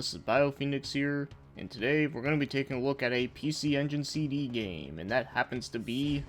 this is BioPhoenix here, and today we're going to be taking a look at a PC Engine CD game, and that happens to be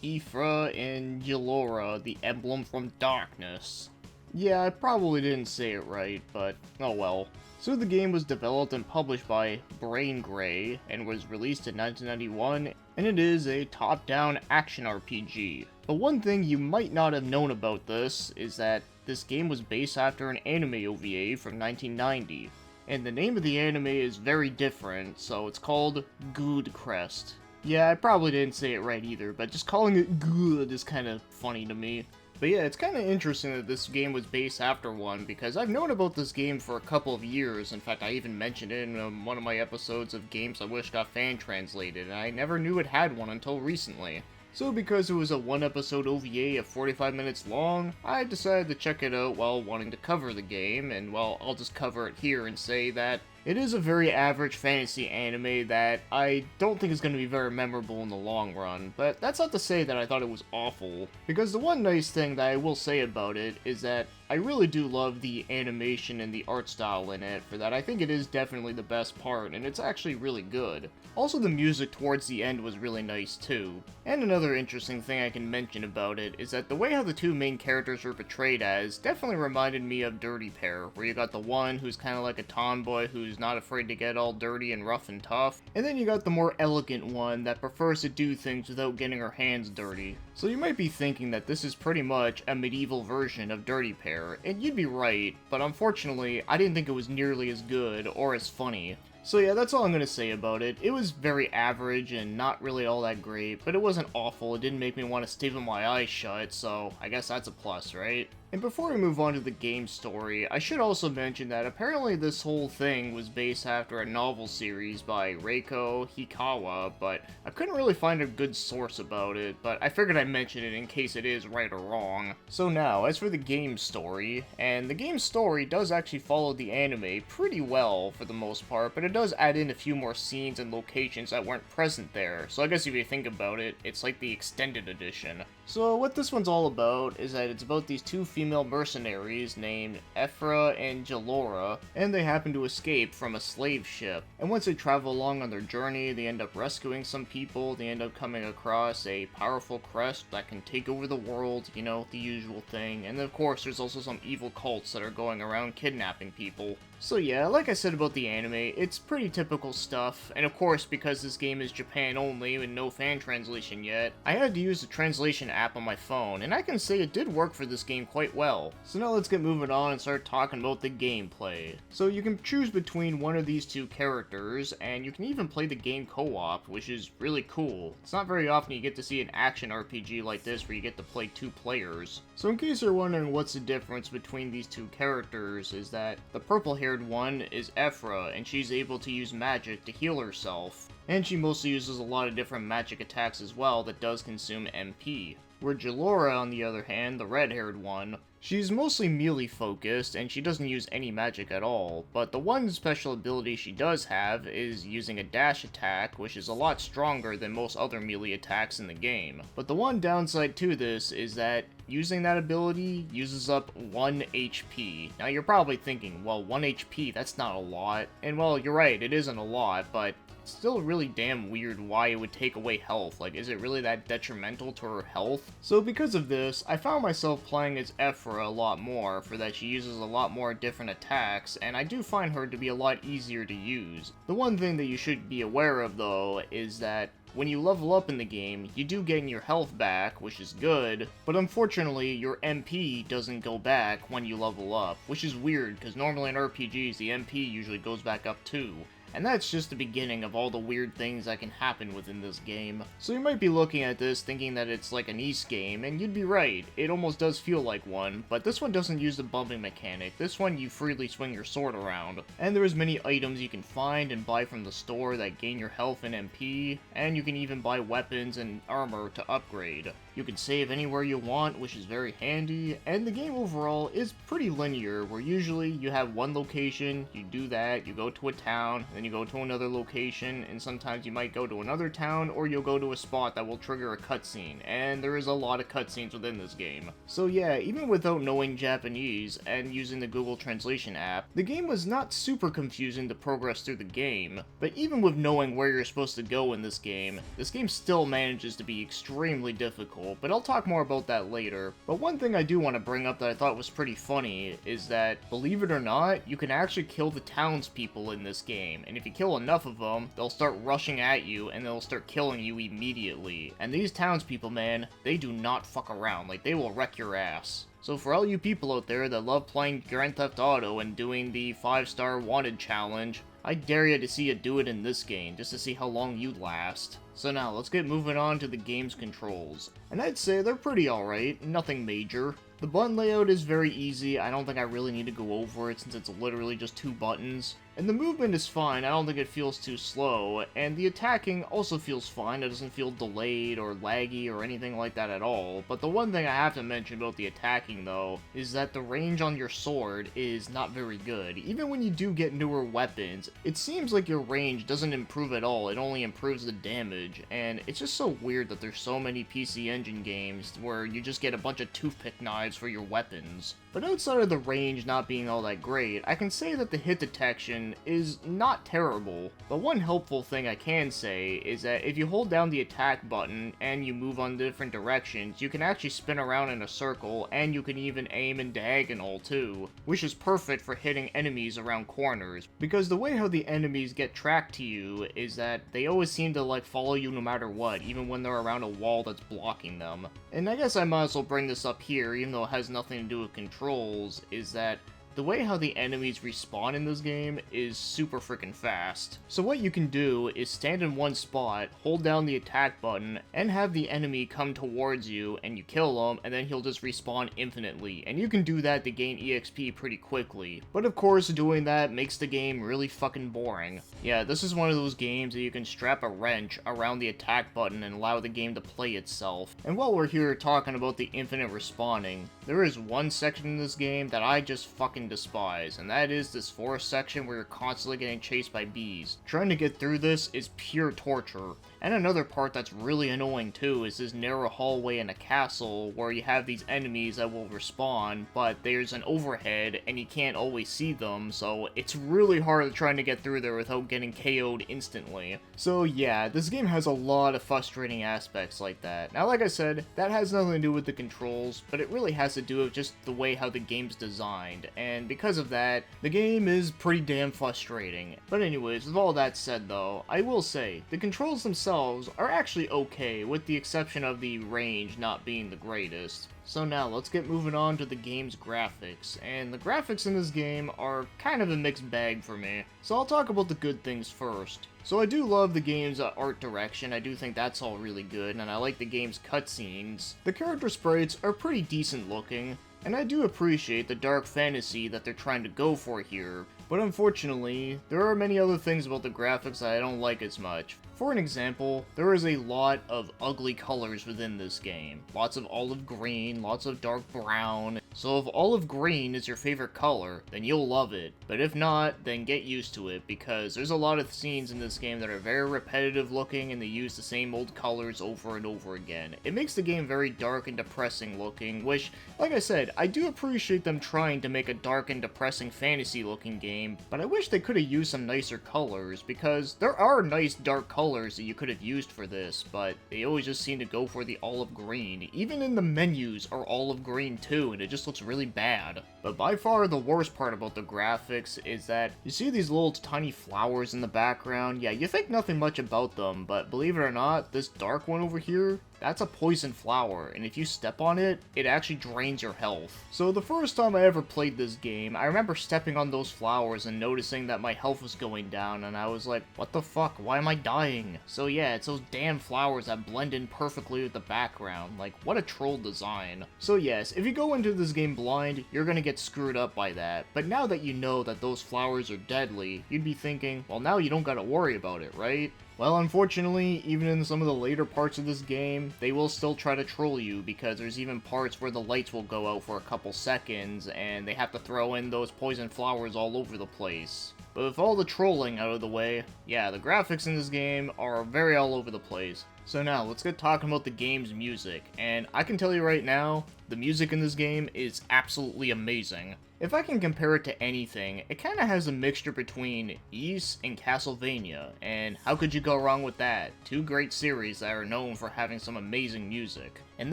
Efera Jiliora, the Emblem from Darkness. Yeah, I probably didn't say it right, but oh well. So the game was developed and published by Brain Gray, and was released in 1991, and it is a top-down action RPG. But one thing you might not have known about this is that this game was based after an anime OVA from 1990, and the name of the anime is very different, so it's called Good Crest. Yeah, I probably didn't say it right either, but just calling it good is kind of funny to me. But yeah, it's kind of interesting that this game was based after one, because I've known about this game for a couple of years. In fact, I even mentioned it in one of my episodes of games I wish got fan translated, and I never knew it had one until recently. So because it was a one-episode OVA of 45 minutes long, I decided to check it out while wanting to cover the game, and well, I'll just cover it here and say that it is a very average fantasy anime that I don't think is going to be very memorable in the long run, but that's not to say that I thought it was awful, because the one nice thing that I will say about it is that I really do love the animation and the art style in it. For that, I think it is definitely the best part, and it's actually really good. Also, the music towards the end was really nice too. And another interesting thing I can mention about it is that the way how the two main characters were portrayed as definitely reminded me of Dirty Pair, where you got the one who's kind of like a tomboy who's not afraid to get all dirty and rough and tough, and then you got the more elegant one that prefers to do things without getting her hands dirty. So you might be thinking that this is pretty much a medieval version of Dirty Pair, and you'd be right, but unfortunately, I didn't think it was nearly as good or as funny. So yeah, that's all I'm gonna say about it. It was very average and not really all that great, but it wasn't awful. It didn't make me want to stave my eyes shut, so I guess that's a plus, right? And before we move on to the game story, I should also mention that apparently this whole thing was based after a novel series by Reiko Hikawa, but I couldn't really find a good source about it, but I figured I'd mention it in case it is right or wrong. So now, as for the game story, and the game story does actually follow the anime pretty well for the most part, but it does add in a few more scenes and locations that weren't present there, so I guess if you think about it, it's like the extended edition. So what this one's all about is that it's about these two female mercenaries named Efera and Jiliora, and they happen to escape from a slave ship. And once they travel along on their journey, they end up rescuing some people, they end up coming across a powerful crest that can take over the world, you know, the usual thing. And of course, there's also some evil cults that are going around kidnapping people. So yeah, like I said about the anime, it's pretty typical stuff, and of course, because this game is Japan only and no fan translation yet, I had to use the translation app on my phone, and I can say it did work for this game quite well. So now let's get moving on and start talking about the gameplay. So you can choose between one of these two characters, and you can even play the game co-op, which is really cool. It's not very often you get to see an action RPG like this where you get to play two players. So in case you're wondering what's the difference between these two characters, is that the purple-haired one is Efera, and she's able to use magic to heal herself. And she mostly uses a lot of different magic attacks as well that does consume MP. Where Jiliora, on the other hand, the red-haired one, she's mostly melee focused and she doesn't use any magic at all, but the one special ability she does have is using a dash attack, which is a lot stronger than most other melee attacks in the game. But the one downside to this is that using that ability uses up 1 HP. Now you're probably thinking, well, 1 HP, that's not a lot. And well, you're right, it isn't a lot, but it's still really damn weird why it would take away health. Like, is it really that detrimental to her health? So because of this, I found myself playing as Efera a lot more, for that she uses a lot more different attacks, and I do find her to be a lot easier to use. The one thing that you should be aware of though, is that when you level up in the game, you do gain your health back, which is good, but unfortunately, your MP doesn't go back when you level up, which is weird, because normally in RPGs, the MP usually goes back up too. And that's just the beginning of all the weird things that can happen within this game. So you might be looking at this thinking that it's like an Ys game, and you'd be right, it almost does feel like one, but this one doesn't use the bumping mechanic. This one you freely swing your sword around. And there's many items you can find and buy from the store that gain your health and MP, and you can even buy weapons and armor to upgrade. You can save anywhere you want, which is very handy, and the game overall is pretty linear, where usually you have one location, you do that, you go to a town, then then you go to another location, and sometimes you might go to another town, or you'll go to a spot that will trigger a cutscene, and there is a lot of cutscenes within this game. So yeah, even without knowing Japanese and using the Google Translation app, the game was not super confusing to progress through the game, but even with knowing where you're supposed to go in this game still manages to be extremely difficult, but I'll talk more about that later. But one thing I do want to bring up that I thought was pretty funny is that, believe it or not, you can actually kill the townspeople in this game, and if you kill enough of them, they'll start rushing at you and they'll start killing you immediately. And these townspeople, man, they do not fuck around, like they will wreck your ass. So for all you people out there that love playing Grand Theft Auto and doing the 5-star wanted challenge, I dare you to see you do it in this game, just to see how long you last. So now, let's get moving on to the game's controls. And I'd say they're pretty alright, nothing major. The button layout is very easy, I don't think I really need to go over it since it's literally just 2 buttons. And the movement is fine, I don't think it feels too slow, and the attacking also feels fine, it doesn't feel delayed or laggy or anything like that at all. But the one thing I have to mention about the attacking though, is that the range on your sword is not very good. Even when you do get newer weapons, it seems like your range doesn't improve at all, it only improves the damage, and it's just so weird that there's so many PC Engine games where you just get a bunch of toothpick knives for your weapons. But outside of the range not being all that great, I can say that the hit detection is not terrible. But one helpful thing I can say is that if you hold down the attack button and you move on different directions, you can actually spin around in a circle, and you can even aim in diagonal too, which is perfect for hitting enemies around corners, because the way how the enemies get tracked to you is that they always seem to like follow you no matter what, even when they're around a wall that's blocking them. And I guess I might as well bring this up here, even though it has nothing to do with controls, is that the way how the enemies respawn in this game is super freaking fast. So what you can do is stand in one spot, hold down the attack button, and have the enemy come towards you, and you kill him, and then he'll just respawn infinitely. And you can do that to gain EXP pretty quickly. But of course, doing that makes the game really fucking boring. Yeah, this is one of those games that you can strap a wrench around the attack button and allow the game to play itself. And while we're here talking about the infinite respawning, there is one section in this game that I just fucking despise, and that is this forest section where you're constantly getting chased by bees. Trying to get through this is pure torture. And another part that's really annoying too is this narrow hallway in a castle where you have these enemies that will respawn, but there's an overhead and you can't always see them, so it's really hard trying to get through there without getting KO'd instantly. So yeah, this game has a lot of frustrating aspects like that. Now like I said, that has nothing to do with the controls, but it really has to do with just the way how the game's designed, and because of that, the game is pretty damn frustrating. But anyways, with all that said though, I will say, the controls themselves are actually okay, with the exception of the range not being the greatest. So now, let's get moving on to the game's graphics, and the graphics in this game are kind of a mixed bag for me. So I'll talk about the good things first. So I do love the game's art direction, I do think that's all really good, and I like the game's cutscenes. The character sprites are pretty decent looking, and I do appreciate the dark fantasy that they're trying to go for here, but unfortunately, there are many other things about the graphics that I don't like as much. For an example, there is a lot of ugly colors within this game. Lots of olive green, lots of dark brown. So if olive green is your favorite color, then you'll love it. But if not, then get used to it, because there's a lot of scenes in this game that are very repetitive looking and they use the same old colors over and over again. It makes the game very dark and depressing looking, which, like I said, I do appreciate them trying to make a dark and depressing fantasy looking game, but I wish they could have used some nicer colors, because there are nice dark colors that you could have used for this, but they always just seem to go for the olive green. Even in the menus are olive green too, and it just looks really bad. But by far the worst part about the graphics is that you see these little tiny flowers in the background. Yeah, you think nothing much about them, but believe it or not, this dark one over here, that's a poison flower, and if you step on it, it actually drains your health. So the first time I ever played this game, I remember stepping on those flowers and noticing that my health was going down, and I was like, what the fuck, why am I dying? So yeah, it's those damn flowers that blend in perfectly with the background. Like, what a troll design. So yes, if you go into this game blind, you're gonna get screwed up by that. But now that you know that those flowers are deadly, you'd be thinking, well, now you don't gotta worry about it, right? Well, unfortunately, even in some of the later parts of this game, they will still try to troll you, because there's even parts where the lights will go out for a couple seconds, and they have to throw in those poison flowers all over the place. But with all the trolling out of the way, yeah, the graphics in this game are very all over the place. So now, let's get talking about the game's music, and I can tell you right now, the music in this game is absolutely amazing. If I can compare it to anything, it kinda has a mixture between Ys and Castlevania, and how could you go wrong with that? Two great series that are known for having some amazing music. And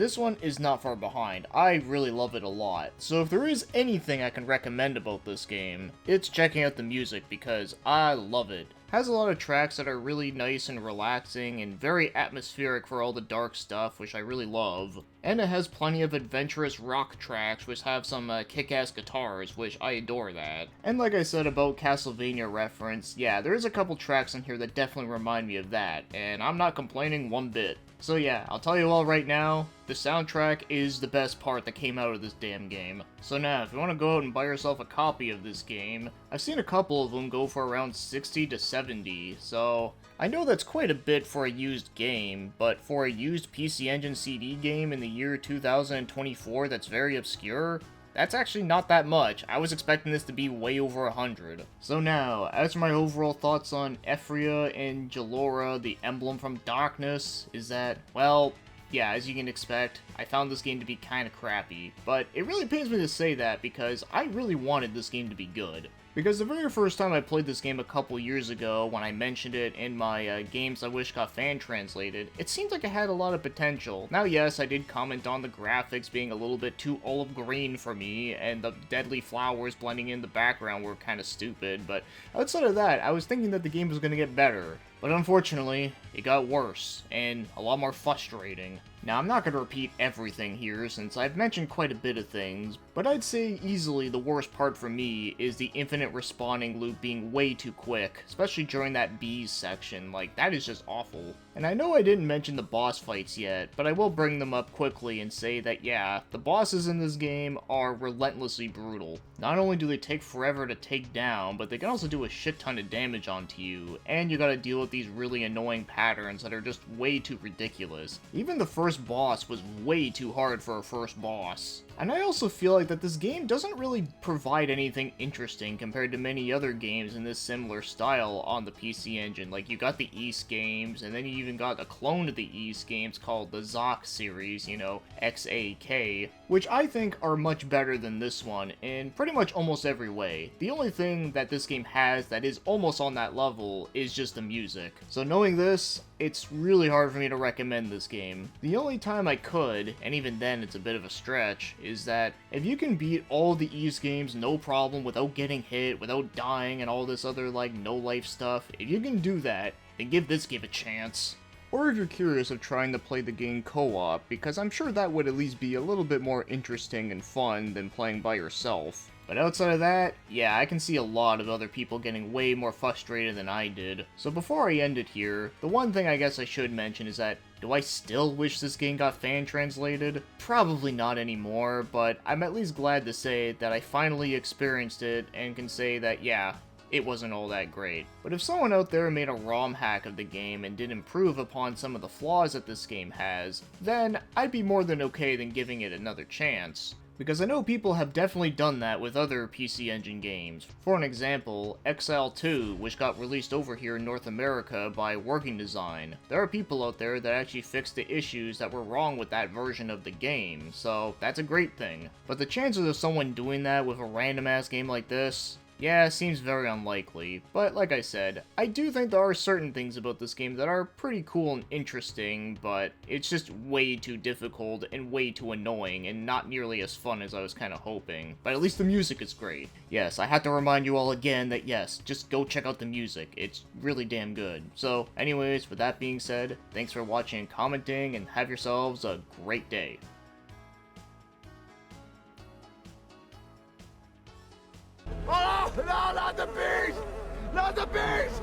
this one is not far behind. I really love it a lot. So if there is anything I can recommend about this game, it's checking out the music because I love it. Has a lot of tracks that are really nice and relaxing and very atmospheric for all the dark stuff, which I really love. And it has plenty of adventurous rock tracks which have some kick-ass guitars, which I adore that. And like I said about Castlevania reference, yeah, there's a couple tracks in here that definitely remind me of that, and I'm not complaining one bit. So yeah, I'll tell you all right now, the soundtrack is the best part that came out of this damn game. So now, if you want to go out and buy yourself a copy of this game, I've seen a couple of them go for around 60 to 70, so I know that's quite a bit for a used game, but for a used PC Engine CD game in the year 2024 that's very obscure, that's actually not that much. I was expecting this to be way over 100. So now, as for my overall thoughts on Efera and Jiliora, the Emblem from Darkness, is that, well, yeah, as you can expect, I found this game to be kinda crappy. But it really pains me to say that because I really wanted this game to be good. Because the very first time I played this game a couple years ago, when I mentioned it in my Games I Wish Got Fan Translated, it seemed like it had a lot of potential. Now yes, I did comment on the graphics being a little bit too olive green for me, and the deadly flowers blending in the background were kinda stupid, but outside of that, I was thinking that the game was gonna get better. But unfortunately, it got worse, and a lot more frustrating. Now, I'm not going to repeat everything here, since I've mentioned quite a bit of things, but I'd say easily the worst part for me is the infinite respawning loop being way too quick, especially during that bees section. Like, that is just awful. And I know I didn't mention the boss fights yet, but I will bring them up quickly and say that yeah, the bosses in this game are relentlessly brutal. Not only do they take forever to take down, but they can also do a shit ton of damage onto you, and you gotta deal with these really annoying patterns that are just way too ridiculous. Even the first boss was way too hard for a first boss. And I also feel like that this game doesn't really provide anything interesting compared to many other games in this similar style on the PC Engine. Like, you got the Ys games, and then you even got a clone of the Ys games called the Zoc series, you know, XAK, which I think are much better than this one in pretty much almost every way. The only thing that this game has that is almost on that level is just the music. So knowing this, it's really hard for me to recommend this game. The only time I could, and even then it's a bit of a stretch, is that if you can beat all the Ys games no problem without getting hit, without dying, and all this other like no-life stuff, if you can do that, then give this game a chance. Or if you're curious of trying to play the game co-op, because I'm sure that would at least be a little bit more interesting and fun than playing by yourself. But outside of that, yeah, I can see a lot of other people getting way more frustrated than I did. So before I end it here, the one thing I guess I should mention is that, do I still wish this game got fan translated? Probably not anymore, but I'm at least glad to say that I finally experienced it and can say that, yeah, it wasn't all that great. But if someone out there made a ROM hack of the game and did improve upon some of the flaws that this game has, then I'd be more than okay than giving it another chance. Because I know people have definitely done that with other PC Engine games. For an example, Exile 2, which got released over here in North America by Working Design. There are people out there that actually fixed the issues that were wrong with that version of the game, so that's a great thing. But the chances of someone doing that with a random ass game like this, yeah, seems very unlikely, but like I said, I do think there are certain things about this game that are pretty cool and interesting, but it's just way too difficult and way too annoying and not nearly as fun as I was kind of hoping. But at least the music is great. Yes, I have to remind you all again that yes, just go check out the music. It's really damn good. So anyways, with that being said, thanks for watching and commenting, and have yourselves a great day. Oh, no, not the bees! Not the bees!